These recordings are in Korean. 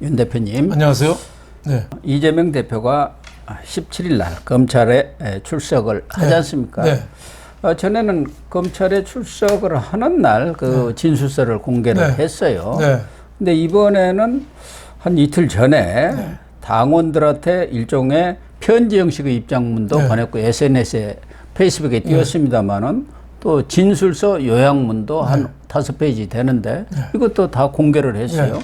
윤 대표님. 안녕하세요. 네. 이재명 대표가 17일 날 검찰에 출석을 하지 않습니까? 네. 전에는 검찰에 출석을 하는 날 그 진술서를 공개를 했어요. 네. 근데 이번에는 한 이틀 전에 당원들한테 일종의 편지 형식의 입장문도 보냈고 SNS에 페이스북에 띄웠습니다만은 또 진술서 요약문도 한 5페이지 되는데 이것도 다 공개를 했어요.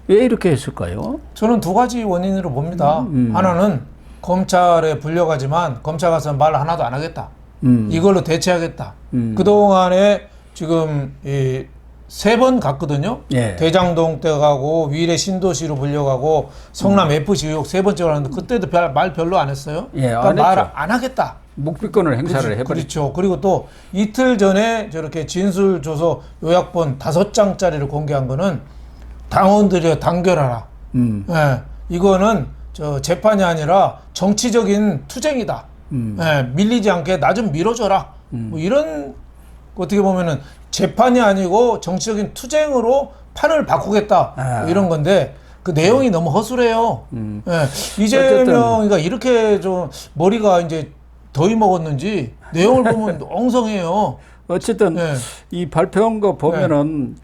왜 이렇게 했을까요? 저는 두 가지 원인으로 봅니다. 하나는 검찰에 불려가지만 검찰 가서 말 하나도 안 하겠다. 이걸로 대체하겠다. 그동안에 지금 세 번 갔거든요. 예. 대장동 때 가고 위례 신도시로 불려가고 성남 FC 의혹 세 번째 가는데 그때도 말 별로 안 했어요. 예, 그러니까 말 했죠. 안 하겠다. 묵비권을 행사를 해버렸죠. 그렇죠. 그리고 또 이틀 전에 저렇게 진술조서 요약본 5장짜리를 공개한 거는 당원들이 단결하라. 예, 이거는 저 재판이 아니라 정치적인 투쟁이다. 예, 밀리지 않게 나 좀 밀어줘라. 뭐 이런 어떻게 보면은 재판이 아니고 정치적인 투쟁으로 판을 바꾸겠다. 뭐 이런 건데 그 내용이 너무 허술해요. 예, 이재명이가 이렇게 좀 머리가 이제 더위 먹었는지 내용을 보면 엉성해요. 어쨌든 이 발표한 거 보면은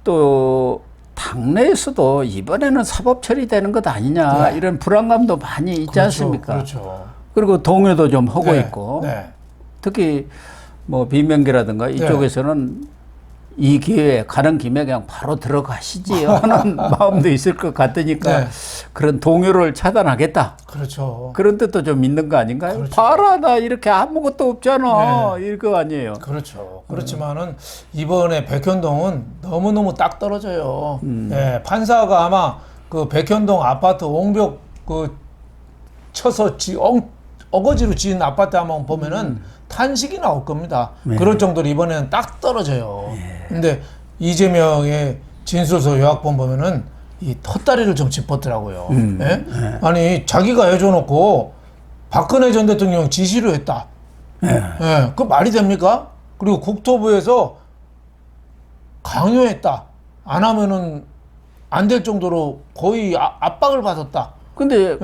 또 당내에서도 이번에는 사법 처리되는 것 아니냐 이런 불안감도 많이 있지 그렇죠, 않습니까? 그렇죠. 그리고 동요도 좀 하고 있고 네. 특히 뭐 비명계라든가 이쪽에서는 이 기회에 가는 김에 그냥 바로 들어가시지요 하는 마음도 있을 것 같으니까 그런 동요를 차단하겠다. 그렇죠. 그런 뜻도 좀 있는 거 아닌가요? 그렇죠. 봐라 나 이렇게 아무것도 없잖아 이거 아니에요. 그렇죠. 그렇지만은 이번에 백현동은 너무너무 딱 떨어져요. 예, 판사가 아마 그 백현동 아파트 옹벽 그 쳐서 어거지로 지은 아파트 한번 보면은 탄식이 나올 겁니다. 그럴 정도로 이번에는 딱 떨어져요. 근데 이재명의 진술서 요약본 보면은 이 헛다리를 좀 짚었더라고요. 예? 아니 자기가 해줘놓고 박근혜 전 대통령 지시로 했다. 예, 그 말이 됩니까? 그리고 국토부에서 강요했다. 안 하면은 안 될 정도로 거의 압박을 받았다. 근데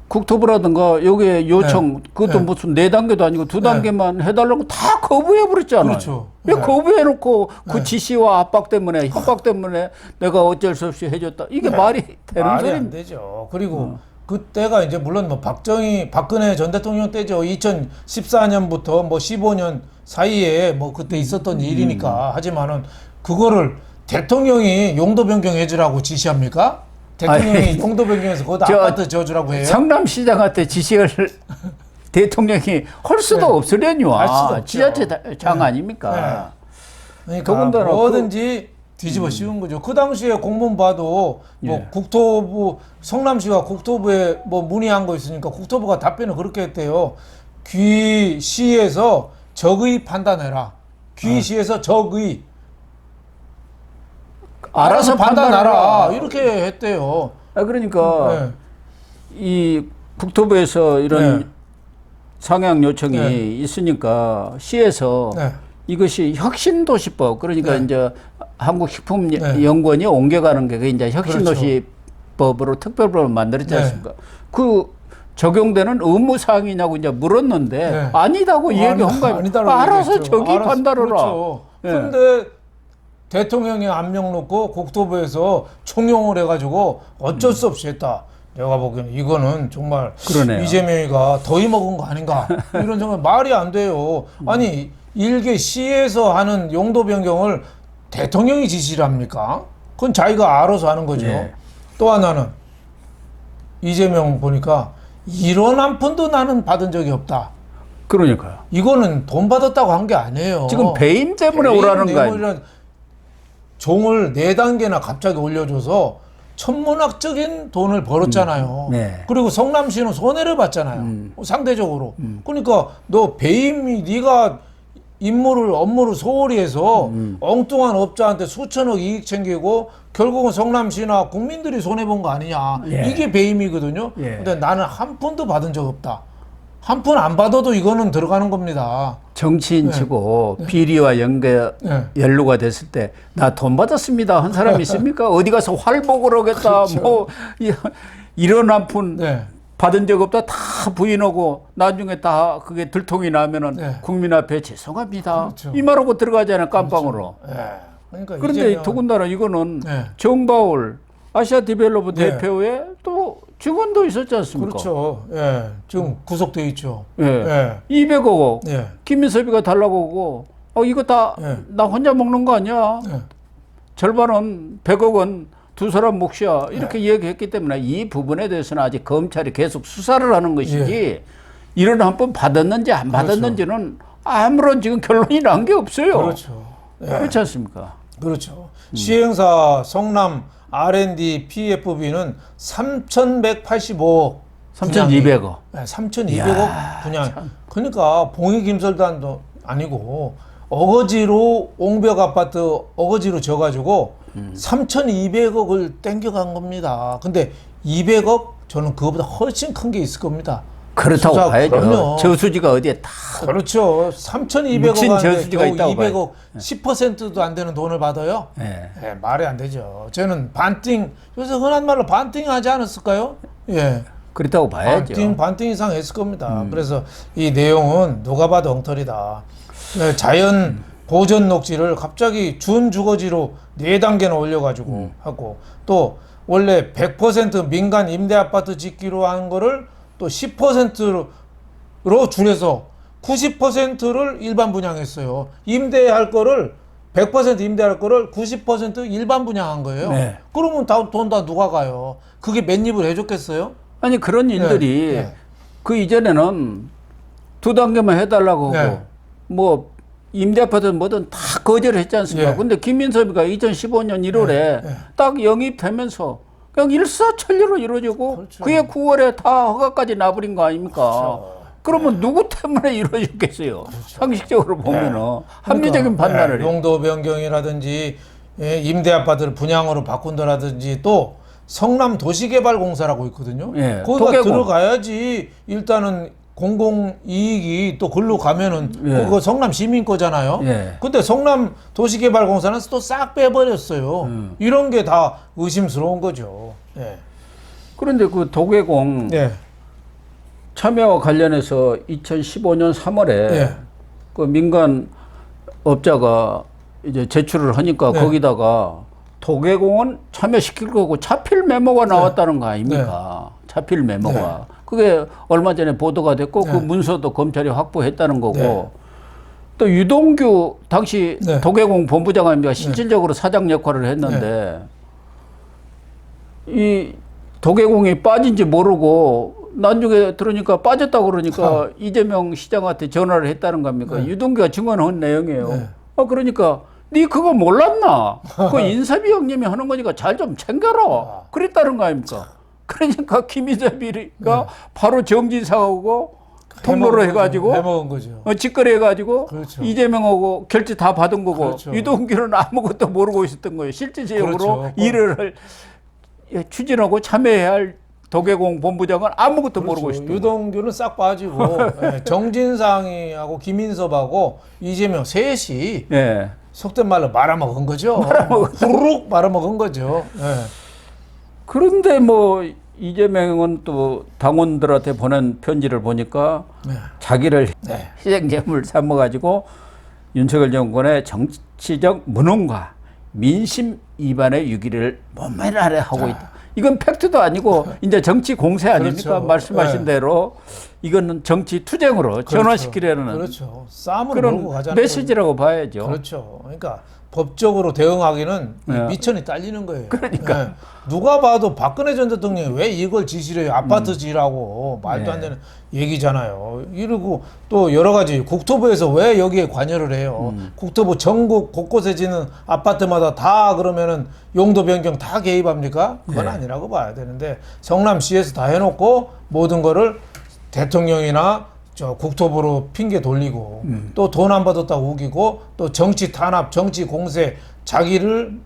국토부라든가 여기에 요청 그것도 무슨 4단계도 아니고 2단계만 해달라고 다 거부해버렸잖아요. 그렇죠. 왜 거부해놓고 그 지시와 압박 때문에 협박 때문에 내가 어쩔 수 없이 해줬다. 이게 말이 되는 말이 소리입니다. 안 되죠. 그리고 그때가 이제 물론 뭐 박근혜 전 대통령 때죠. 2014년부터 뭐 15년 사이에 뭐 그때 있었던 일이니까 하지만은 그거를 대통령이 용도 변경해주라고 지시합니까? 대통령이 용도 변경해서 거기다 아파트 지어주라고 해요? 성남시장한테 지시를 대통령이 할 수도 없으려니와 지자체장 아닙니까? 그러니까 뭐든지 뒤집어 씌운 거죠. 그 당시에 공문 봐도 뭐 국토부 성남시가 국토부에 뭐 문의한 거 있으니까 국토부가 답변을 그렇게 했대요. 귀시에서 적의 판단해라. 귀시에서 적의 알아서 판단하라. 이렇게 했대요. 그러니까 이 국토부에서 이런 상향 요청이 있으니까 시에서 이것이 혁신도시법 그러니까 이제 한국식품연구원이 옮겨가는 게 이제 혁신도시법으로 특별법을 만들었지 않습니까? 그 적용되는 의무사항이냐고 이제 물었는데 아니다고 얘기한 거예요. 알아서 저기 판단하라. 그렇죠. 그런데 대통령이 압력 놓고 국토부에서 총용을 해가지고 어쩔 수 없이 했다. 내가 보기에는 이거는 정말 그러네요. 이재명이가 더위 먹은 거 아닌가 이런 정말 말이 안 돼요. 아니 일개 시에서 하는 용도 변경을 대통령이 지시를 합니까? 그건 자기가 알아서 하는 거죠. 또 하나는 이재명 보니까 1원 한 푼도 나는 받은 적이 없다. 그러니까요. 이거는 돈 받았다고 한 게 아니에요. 지금 배임 때문에 오라는 거 아니에요? 종을 4단계나 갑자기 올려줘서 천문학적인 돈을 벌었잖아요. 그리고 성남시는 손해를 봤잖아요. 상대적으로. 그러니까 너 배임이 네가 업무를 소홀히 해서 엉뚱한 업자한테 수천억 이익 챙기고 결국은 성남시나 국민들이 손해본 거 아니냐. 이게 배임이거든요. 근데 나는 한 푼도 받은 적 없다. 한 푼 안 받아도 이거는 들어가는 겁니다. 정치인치고 비리와 연루가 됐을 때 나 돈 받았습니다 한 사람이 있습니까? 어디 가서 활복을 하겠다 그렇죠. 뭐 이런 한 푼 네. 받은 적 없다 다 부인하고 나중에 다 그게 들통이 나면은 네. 국민 앞에 죄송합니다 그렇죠. 이 말하고 들어가잖아요 깜빵으로. 네. 그러니까 그런데 이재명- 더군다나 이거는 네. 정바울 아시아 디벨로퍼 네. 대표의 또 직원도 있었지 않습니까? 그렇죠. 예. 지금 구속돼 있죠. 예. 예. 200억 예. 김민섭이가 달라고 하고 이거 다 나 예. 혼자 먹는 거 아니야? 예. 절반은 100억은 두 사람 몫이야. 이렇게 얘기했기 때문에 이 부분에 대해서는 아직 검찰이 계속 수사를 하는 것이지 이런 한 번 받았는지 안 받았는지는 아무런 지금 결론이 난 게 없어요. 그렇죠. 예. 그렇지 않습니까? 그렇죠. 시행사 성남 R&D PFB는 3,185억 3,200억. 네, 3,200억 분양. 그러니까 봉이 김설단도 아니고 어거지로 옹벽 아파트 어거지로 져가지고 3,200억을 땡겨간 겁니다. 근데 200억 저는 그거보다 훨씬 큰 게 있을 겁니다. 그렇다고 수사, 봐야죠. 그럼요. 저수지가 어디에 다 그렇죠. 3,200억 묻힌 하는데 저수지가 겨우 있다고 200억 10%도 안 되는 돈을 받아요? 예. 예, 말이 안 되죠. 저는 반띵, 요새 흔한 말로 반띵 하지 않았을까요? 예. 그렇다고 봐야죠. 반띵 이상 했을 겁니다. 그래서 이 내용은 누가 봐도 엉터리다. 네, 자연 보전 녹지를 갑자기 준 주거지로 4단계나 올려가지고 하고 또 원래 100% 민간 임대 아파트 짓기로 한 거를 또 10%로 줄여서 90%를 일반 분양했어요. 임대할 거를 100% 임대할 거를 90% 일반 분양한 거예요. 네. 그러면 돈 다 누가 가요? 그게 맨입을 해줬겠어요? 아니 그런 일들이 네. 그 이전에는 2단계만 해달라고 하고 네. 뭐 임대 아파트 뭐든 다 거절을 했지 않습니까? 예. 근데 김민섭이가 2015년 1월에 예. 딱 영입되면서 그냥 일사천리로 이루어지고 그렇죠. 그게 9월에 다 허가까지 나버린 거 아닙니까? 그렇죠. 그러면 누구 때문에 이루어졌겠어요? 상식적으로 보면은 합리적인 판단을 해요. 용도 변경이라든지 임대 아파트를 분양으로 바꾼다라든지 또 성남 도시개발공사라고 있거든요. 예, 거기가 도개공. 들어가야지 일단은 공공이익이 또 글로 가면은 예. 그거 성남 시민 거잖아요. 예. 근데 성남 도시개발공사는 또 싹 빼버렸어요. 이런 게 다 의심스러운 거죠. 예. 그런데 그 도계공 예. 참여와 관련해서 2015년 3월에 예. 그 민간 업자가 이제 제출을 하니까 네. 거기다가 도계공은 참여시킬 거고 차필 메모가 나왔다는 거 아닙니까? 차필 메모가. 네. 그게 얼마 전에 보도가 됐고 그 네. 문서도 검찰이 확보했다는 거고 네. 또 유동규 당시 네. 도계공 본부장 아닙니까? 실질적으로 사장 역할을 했는데 이 도계공이 빠진지 모르고 나중에 들으니까 빠졌다고 그러니까 이재명 시장한테 전화를 했다는 겁니까? 네. 유동규가 증언한 내용이에요. 네. 그러니까 네 그거 몰랐나? 그 인사비 형님이 하는 거니까 잘 좀 챙겨라. 그랬다는 거 아닙니까? 그러니까 김인섭이가 바로 정진상하고 통로를 해가지고 해먹은 거죠. 직거래 해가지고 그렇죠. 이재명하고 결제 다 받은 거고 그렇죠. 유동규는 아무것도 모르고 있었던 거예요. 실질적으로 그렇죠. 일을 추진하고 참여해야 할 도계공 본부장은 아무것도 모르고 있었던 거예요. 유동규는 싹 빠지고 예, 정진상이하고 김인섭하고 이재명 셋이 예. 속된 말로 말아먹은 거죠. 후루룩 말아먹은 거죠. 예. 그런데 뭐 이재명은 또 당원들한테 보낸 편지를 보니까 네. 자기를 네. 희생제물 삼아가지고 윤석열 정권의 정치적 무능과 민심 위반의 유기를 못면하려 하고 있다. 이건 팩트도 아니고 이제 정치 공세 아닙니까? 그렇죠. 말씀하신 네. 대로 이거는 정치 투쟁으로 전환시키려는 그렇죠. 싸움을 그런 몰고 가자는 메시지라고 봐야죠. 거죠. 그렇죠. 그러니까 법적으로 대응하기는 이 네. 미천이 딸리는 거예요. 그러니까. 예. 누가 봐도 박근혜 전 대통령이 왜 이걸 지시를 해요? 아파트 지라고 말도 안 되는 얘기잖아요. 이러고 또 여러 가지 국토부에서 왜 여기에 관여를 해요? 국토부 전국 곳곳에 지는 아파트마다 다 그러면은 용도 변경 다 개입합니까? 그건 네. 아니라고 봐야 되는데 성남시에서 다 해놓고 모든 거를 대통령이나 저 국토부로 핑계 돌리고 또 돈 안 받았다고 우기고 또 정치 탄압, 정치 공세 자기를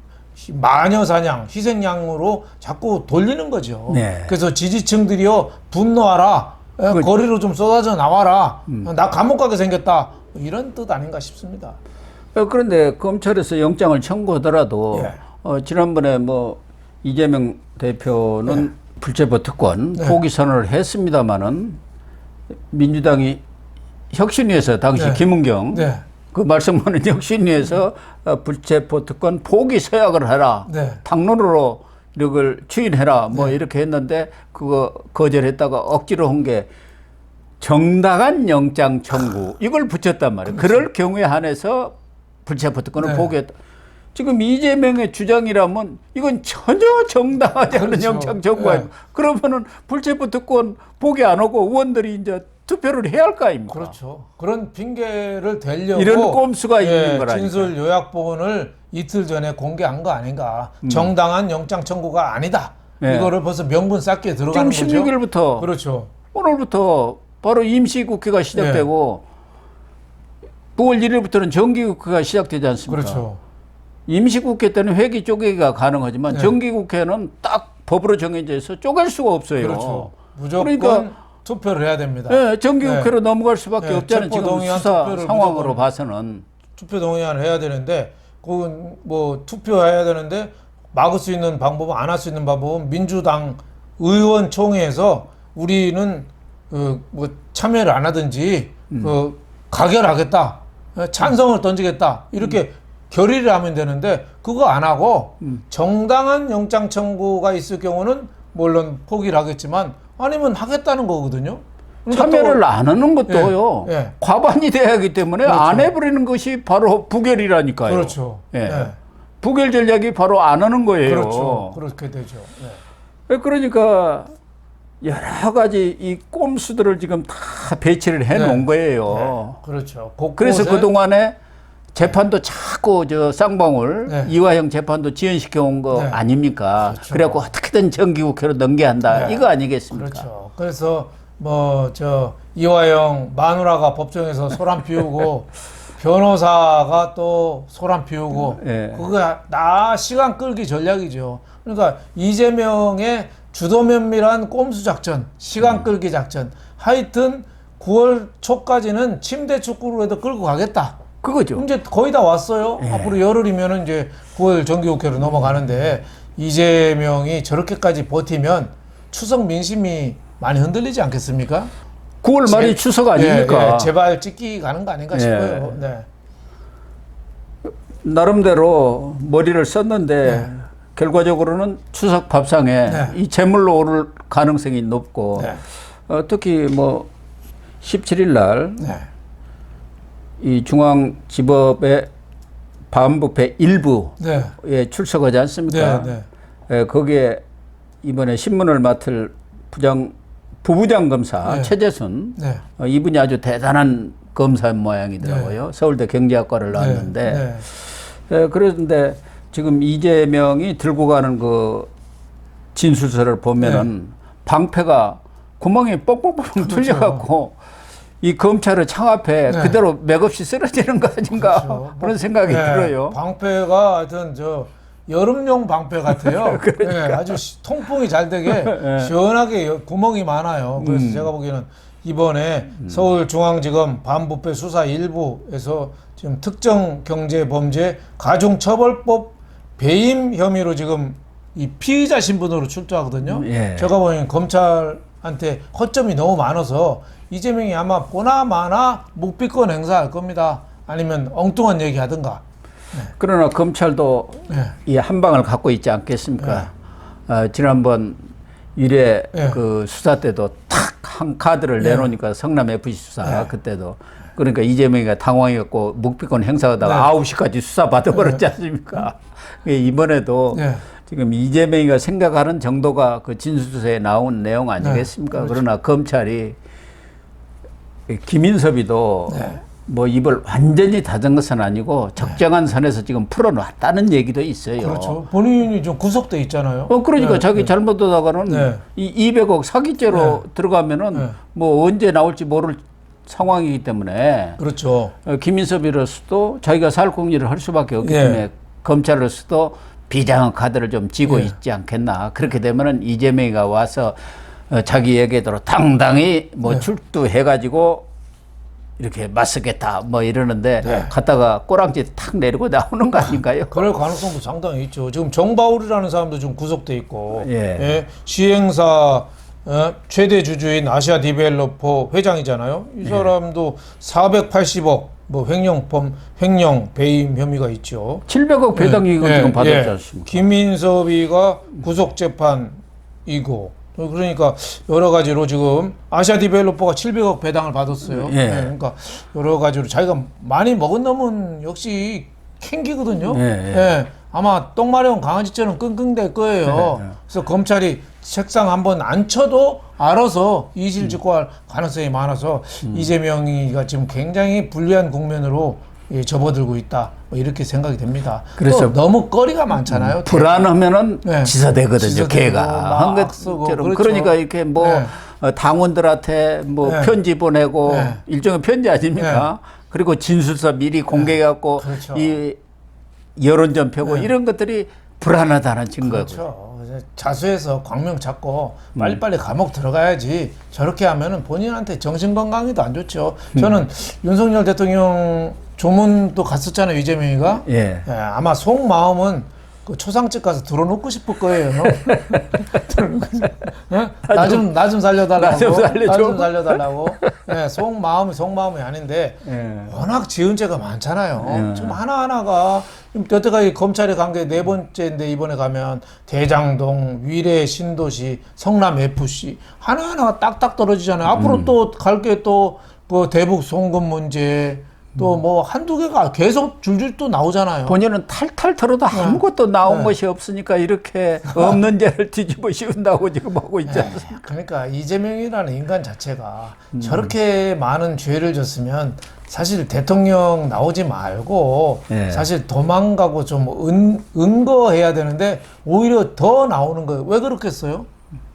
마녀 사냥, 희생양으로 자꾸 돌리는 거죠. 네. 그래서 지지층들이요 분노하라. 거리로 좀 쏟아져 나와라. 나 감옥 가게 생겼다. 이런 뜻 아닌가 싶습니다. 그런데 검찰에서 영장을 청구하더라도 예. 지난번에 뭐 이재명 대표는 불체포 특권 포기 선언을 했습니다마는 민주당이 혁신위에서 당시 김은경 그 말씀하는 혁신위에서 불체포 특권 포기 서약을 해라. 당론으로 이걸 추인해라. 뭐 이렇게 했는데 그거 거절했다가 억지로 한 게 정당한 영장 청구 이걸 붙였단 말이에요. 그렇죠. 그럴 경우에 한해서 불체포 특권을 포기했다. 지금 이재명의 주장이라면 이건 전혀 정당하지 않은 그렇죠. 영장 청구예요. 그러면은 불체포 특권 포기 안 하고 의원들이 이제 투표를 해야 할 거 아닙니까? 그렇죠. 그런 핑계를 대려고 이런 꼼수가 있는 거라니까. 진술 요약본을 이틀 전에 공개한 거 아닌가. 정당한 영장 청구가 아니다. 이거를 벌써 명분 쌓기에 들어가는 지금 거죠. 16일부터 그렇죠. 오늘부터 바로 임시국회가 시작되고 9월 1일부터는 정기국회가 시작되지 않습니까? 그렇죠. 임시국회 때는 회기 쪼개기가 가능하지만 정기국회는 딱 법으로 정해져 있어 쪼갤 수가 없어요. 그렇죠. 무조건 그러니까 투표를 해야 됩니다. 정기국회로 넘어갈 수밖에 없잖아요. 지금 체포동의안 수사 투표를 상황으로 봐서는. 투표 동의안을 해야 되는데 그건 뭐 투표해야 되는데 막을 수 있는 방법은 안 할 수 있는 방법은 민주당 의원총회에서 우리는 뭐 참여를 안 하든지 가결하겠다, 찬성을 던지겠다 이렇게 결의를 하면 되는데 그거 안 하고 정당한 영장 청구가 있을 경우는 물론 포기를 하겠지만 아니면 하겠다는 거거든요. 그러니까 참여를 안 하는 것도요. 과반이 돼야 하기 때문에 그렇죠. 안 해버리는 것이 바로 부결이라니까요. 그렇죠. 부결 전략이 바로 안 하는 거예요. 그렇죠. 그렇게 되죠. 그러니까 여러 가지 이 꼼수들을 지금 다 배치를 해놓은 거예요. 그렇죠. 그래서 그동안에 재판도 자꾸 쌍방울 이화영 재판도 지연시켜 온 거 아닙니까? 그렇죠. 그래갖고 어떻게든 정기국회로 넘겨야 한다. 이거 아니겠습니까? 그렇죠. 그래서 이화영 마누라가 법정에서 소란 피우고 변호사가 또 소란 피우고 그거 나 시간 끌기 전략이죠. 그러니까 이재명의 주도 면밀한 꼼수 작전, 시간 끌기 작전. 하여튼 9월 초까지는 침대 축구로라도 끌고 가겠다. 그거죠. 이제 거의 다 왔어요. 앞으로 열흘이면 이제 9월 정기국회로 넘어가는데 이재명이 저렇게까지 버티면 추석 민심이 많이 흔들리지 않겠습니까? 9월 말이 추석 아닙니까? 제발 찍기 가는 거 아닌가 싶어요. 나름대로 머리를 썼는데 결과적으로는 추석 밥상에 이 제물로 오를 가능성이 높고 특히 뭐 17일 날 이 중앙지법의 반부패 일부에 출석하지 않습니까? 거기에 이번에 신문을 맡을 부부장 검사 최재순 이분이 아주 대단한 검사인 모양이더라고요. 서울대 경제학과를 나왔는데 그런데 지금 이재명이 들고 가는 그 진술서를 보면은 방패가 구멍이 뻑뻑뻑 뚫려갖고 이 검찰의 창 앞에 그대로 맥없이 쓰러지는 거 아닌가 그런 생각이 들어요. 방패가 하여튼 여름용 방패 같아요. 아주 통풍이 잘 되게 시원하게 구멍이 많아요. 그래서 제가 보기에는 이번에 서울중앙지검 반부패 수사 일부에서 지금 특정경제범죄 가중처벌법 배임 혐의로 지금 이 피의자 신분으로 출두하거든요. 제가 보기에는 검찰한테 허점이 너무 많아서 이재명이 아마 보나마나 묵비권 행사할 겁니다. 아니면 엉뚱한 얘기 하든가. 그러나 검찰도 이 한 방을 갖고 있지 않겠습니까? 지난번 일회 그 수사 때도 탁 한 카드를 내놓으니까 성남 FC 수사 그때도 그러니까 이재명이가 당황해갖고 묵비권 행사하다가 9시까지 수사 받아버렸지 않습니까? 이번에도 지금 이재명이가 생각하는 정도가 그 진술서에 나온 내용 아니겠습니까? 그러나 검찰이 김인섭이도 뭐 입을 완전히 닫은 것은 아니고 적정한 선에서 지금 풀어놨다는 얘기도 있어요. 그렇죠. 본인이 좀 구속돼 있잖아요. 그러니까 자기 잘못하다가는 이 200억 사기죄로 들어가면은 뭐 언제 나올지 모를 상황이기 때문에 그렇죠. 김인섭이로서도 자기가 살궁리를 할 수밖에 없기 때문에 검찰로서도 비장한 카드를 좀 쥐고 있지 않겠나. 그렇게 되면은 이재명이가 와서 자기 얘기대로 당당히 뭐 네. 출두해가지고 이렇게 맞서겠다 뭐 이러는데 네. 갔다가 꼬랑지 탁 내리고 나오는 거 아닌가요? 그럴 가능성도 상당히 있죠. 지금 정바울이라는 사람도 지금 구속돼 있고, 예. 예, 시행사 최대 주주인 아시아 디벨로퍼 회장이잖아요. 이 사람도 480억 뭐 횡령 배임 혐의가 있죠. 700억 배당 이익을 지금 받았지 않습니까? 김민섭이가 구속 재판이고, 그러니까 여러 가지로 지금 아시아 디벨로퍼가 700억 배당을 받았어요. 예. 그러니까 여러 가지로 자기가 많이 먹은 놈은 역시 캥기거든요. 예, 예. 아마 똥 마려운 강아지처럼 끙끙댈 거예요. 예, 예. 그래서 검찰이 책상 한번 안 쳐도 알아서 이실직고할 가능성이 많아서 이재명이가 지금 굉장히 불리한 국면으로 접어들고 있다. 뭐 이렇게 생각이 됩니다. 그래서 또 너무 거리가 많잖아요. 불안하면은 네. 지사되거든요. 지사되고 걔가 한 막 쓰고, 것처럼 그렇죠. 그러니까 이렇게 뭐 네. 당원들한테 뭐 네. 편지 보내고 네. 일종의 편지 아닙니까? 그리고 진술서 미리 공개해갖고 그렇죠. 이 여론전 펴고 네. 이런 것들이 불안하다는 증거고. 그렇죠. 자수해서 광명 잡고 빨리빨리 감옥 들어가야지. 저렇게 하면은 본인한테 정신 건강에도 안 좋죠. 저는 윤석열 대통령 조문도 갔었잖아요, 이재명이가. 예. 예, 아마 속마음은 그 초상집 가서 들어놓고 싶을 거예요. 나 좀 살려달라고. 나 좀 살려줘. 나 좀 살려달라고. 예, 속마음이 아닌데 예. 워낙 지은 죄가 많잖아요. 예. 지금 하나하나가 여태까지 검찰에 간 게 네 번째인데 이번에 가면 대장동, 위례 신도시, 성남 FC 하나하나가 딱딱 떨어지잖아요. 앞으로 또 갈 게 또 뭐 대북 송금 문제 또 뭐 한두 개가 계속 줄줄 또 나오잖아요. 본인은 탈탈 털어도 아무것도 나온 네. 것이 없으니까 이렇게 없는 죄를 뒤집어 씌운다고 지금 하고 있지 않습니까? 그러니까 이재명이라는 인간 자체가 저렇게 많은 죄를 졌으면 사실 대통령 나오지 말고 예. 사실 도망가고 좀 은거해야 되는데 오히려 더 나오는 거예요. 왜 그렇겠어요?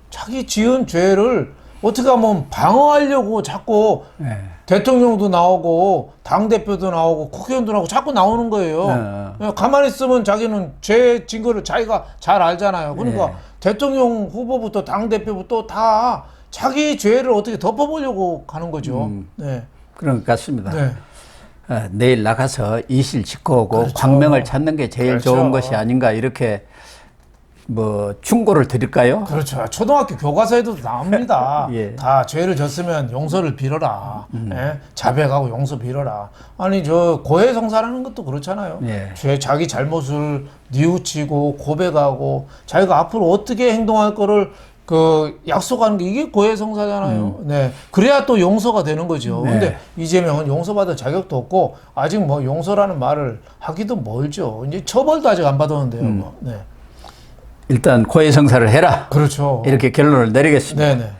자기 지은 죄를 어떻게 하면 방어하려고 자꾸 예. 대통령도 나오고 당대표도 나오고 국회의원도 나오고 자꾸 나오는 거예요. 가만히 있으면 자기는 죄 증거를 자기가 잘 알잖아요. 그러니까 네. 대통령 후보부터 당대표부터 다 자기 죄를 어떻게 덮어보려고 가는 거죠. 네. 그런 것 같습니다. 네. 내일 나가서 이실 짓고 오고 그렇죠. 광명을 찾는 게 제일 그렇죠. 좋은 것이 아닌가 이렇게 뭐 충고를 드릴까요? 그렇죠. 초등학교 교과서에도 나옵니다. 예. 다 죄를 졌으면 용서를 빌어라. 예? 자백하고 용서 빌어라. 아니 저 고해성사라는 것도 그렇잖아요. 예. 자기 잘못을 뉘우치고 고백하고 자기가 앞으로 어떻게 행동할 거를 그 약속하는 게 이게 고해성사잖아요. 네. 그래야 또 용서가 되는 거죠. 네. 근데 이재명은 용서받을 자격도 없고 아직 뭐 용서라는 말을 하기도 멀죠. 이제 처벌도 아직 안 받았는데요. 뭐. 네. 일단 고해성사를 해라. 그렇죠. 이렇게 결론을 내리겠습니다. 네네.